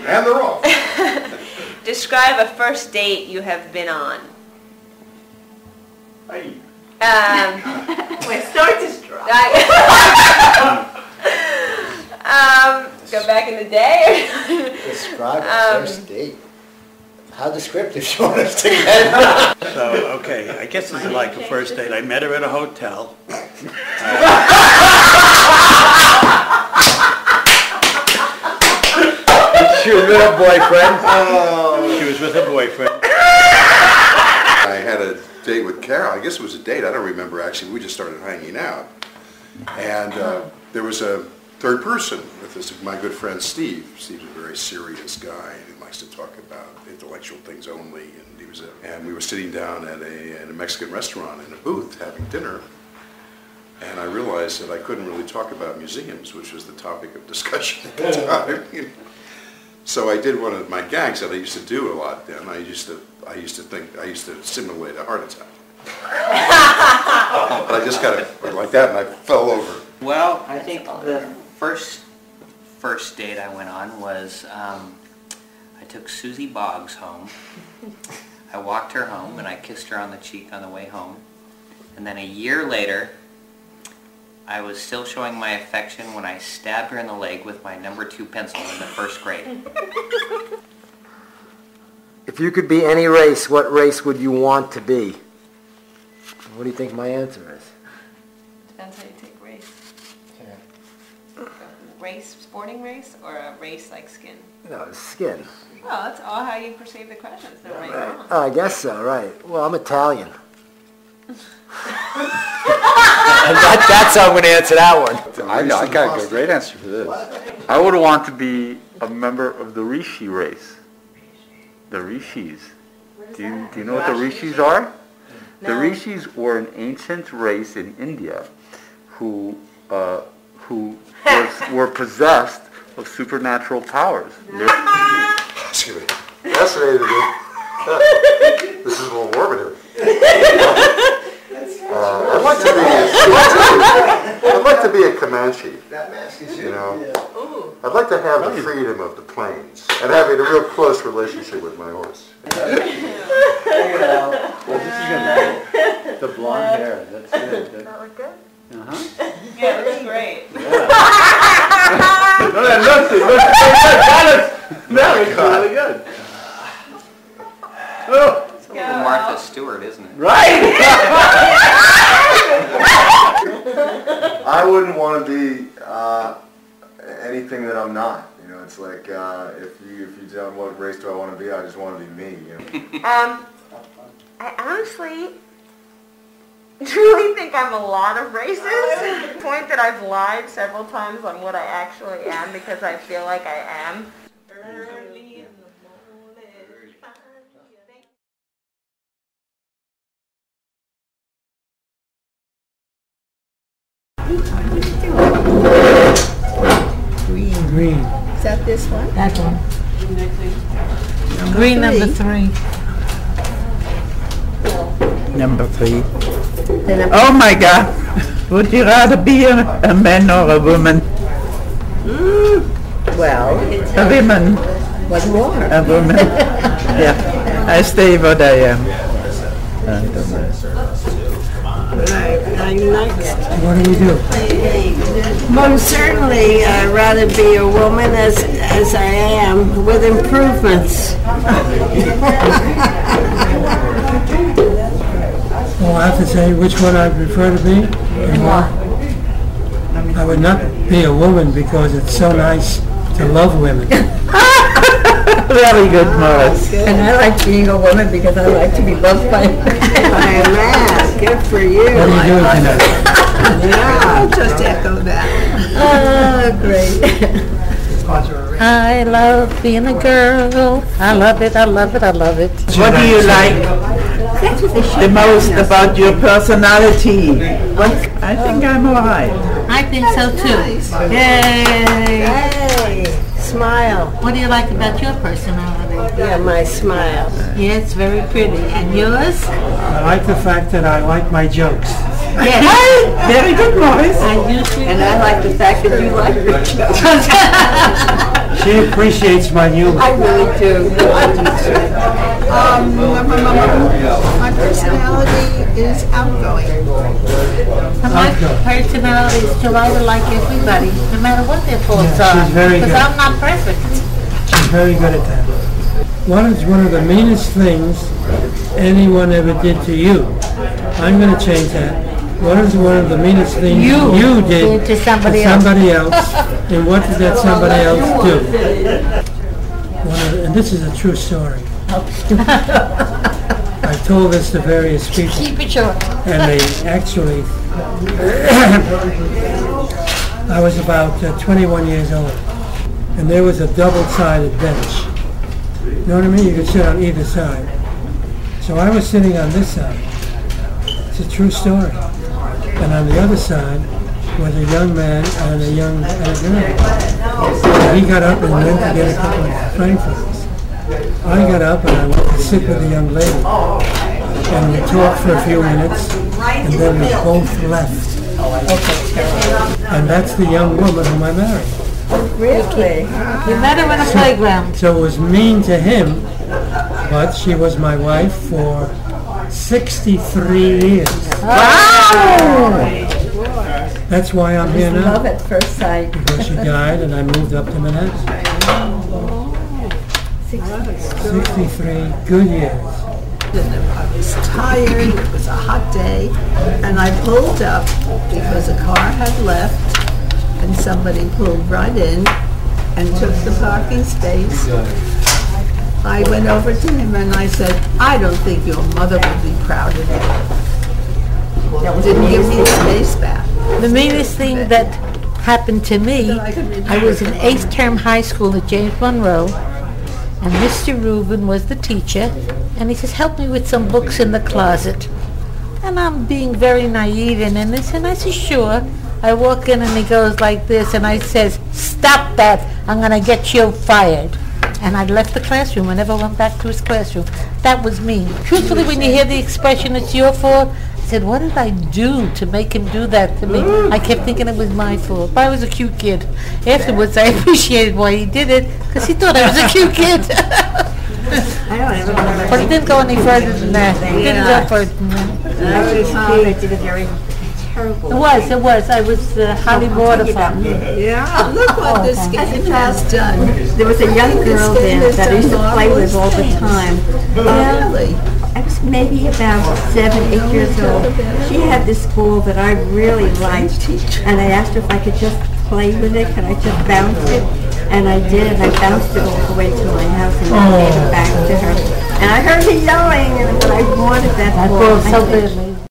And they're off. Describe a first date you have been on. Hey. My start is dry. Go back in the day. Describe a first date. How descriptive do you want us to get? So, okay, I guess this is like a first date. I met her at a hotel. She was with her boyfriend. She was with her boyfriend. I had a date with Carol. I guess it was a date. I don't remember actually. We just started hanging out. And there was a third person with this, my good friend Steve. Steve's a very serious guy. He likes to talk about intellectual things only. And we were sitting down at a Mexican restaurant in a booth having dinner. And I realized that I couldn't really talk about museums, which was the topic of discussion at the time. So I did one of my gags that I used to do a lot then. I used to simulate a heart attack. But I just got it like that and I fell over. Well, I think the first date I went on was I took Susie Boggs home. I walked her home and I kissed her on the cheek on the way home. And then a year later, I was still showing my affection when I stabbed her in the leg with my number 2 pencil in the first grade. If you could be any race, what race would you want to be? What do you think my answer is? Depends how you take race. Race, sporting race, or a race like skin? No, skin. Well, that's all how you perceive the questions. The right or wrong. Oh, I guess so, right. Well, I'm Italian. That's how I'm going to answer that one. I got a great answer for this. I would want to be a member of the Rishi race. The Rishis. Do you know what the Rishis are? No. The Rishis were an ancient race in India who were possessed of supernatural powers. Excuse me. Fascinating. This is a little morbid here. I'd like to be a Comanche. You know, I'd like to have the freedom of the plains and having a real close relationship with my horse. The blonde hair. That's good. That look good? Uh-huh. Yeah, it looks great. No, that looks really good. Oh. It's a little Martha Stewart, isn't it? Right! I wouldn't want to be anything that I'm not. You know, it's like if you tell me what race do I want to be, I just want to be me. You know? I honestly truly think I'm a lot of races. To the point that I've lied several times on what I actually am because I feel like I am. Early in the Green. Is that this one? That one. Green number 3. Number 3. Oh my God! Would you rather be a man or a woman? Well, A woman. what more? A woman. Yeah. I stay what I am. I'm next. What do you do? Most certainly, I'd rather be a woman as I am, with improvements. Well, I have to say which one I prefer to be. And why. I would not be a woman because it's so nice to love women. Very good, Morris. And I like being a woman because I like to be loved by a man. Good for you. What are you doing tonight? Yeah, I'll just echo that. Oh, great. I love being a girl. I love it, I love it, I love it. What do you like the most about your personality? I think I'm alright. I think so too. Yay! Hey, smile. What do you like about your personality? Yeah, my smile. Yeah, it's very pretty. And yours? I like the fact that I like my jokes. Yes. Very good, Morris. And I like the fact that you like your jokes. She She appreciates my humor. I really do. My personality is outgoing. My personality is to rather like everybody, no matter what their faults are. She's very good. Because I'm not perfect. She's very good at that. What is one of the meanest things anyone ever did to you? I'm going to change that. What is one of the meanest things you did to somebody else? And what did that somebody else do? And this is a true story. I've told this to various people. Keep it short. And they actually, I was about 21 years old. And there was a double-sided bench. You know what I mean? You could sit on either side. So I was sitting on this side. It's a true story. And on the other side was a young man and a girl. So he got up and went to get a couple of frankfurters. I got up and I went to sit with the young lady. And we talked for a few minutes, and then we both left. And that's the young woman whom I married. Really? You met her in a playground. So it was mean to him, but she was my wife for 63 years. Wow! That's why I'm here now. Love at first sight. Because she died and I moved up to Manhattan. 63 good years. I was tired, it was a hot day, and I pulled up because a car had left and somebody pulled right in and took the parking space. I went over to him and I said, I don't think your mother would be proud of you. Didn't give me the space back. The meanest thing that happened to me, I was in 8th term high school at James Monroe, and Mr. Rubin was the teacher, and he says, help me with some books in the closet. And I'm being very naive and innocent, and I said, sure. I walk in and he goes like this, and I says, stop that, I'm going to get you fired. And I left the classroom. I never went back to his classroom. That was mean. Truthfully, when you hear the expression, it's your fault, I said, what did I do to make him do that to me? I kept thinking it was my fault. But I was a cute kid. Afterwards, I appreciated why he did it, because he thought I was a cute kid. But it didn't go any further than that. It didn't go further than that. It was. I was highly mortified. Yeah, look what this game has done. There was a young girl there that I used to play with all the time. Really? I was maybe about 7, 8 years old. She had this ball that I really liked, and I asked her if I could just play with it. Could I just bounce it? And I did, and I bounced it all the way to my house, and I gave it back to her. And I heard her yelling, but I wanted that ball. So badly.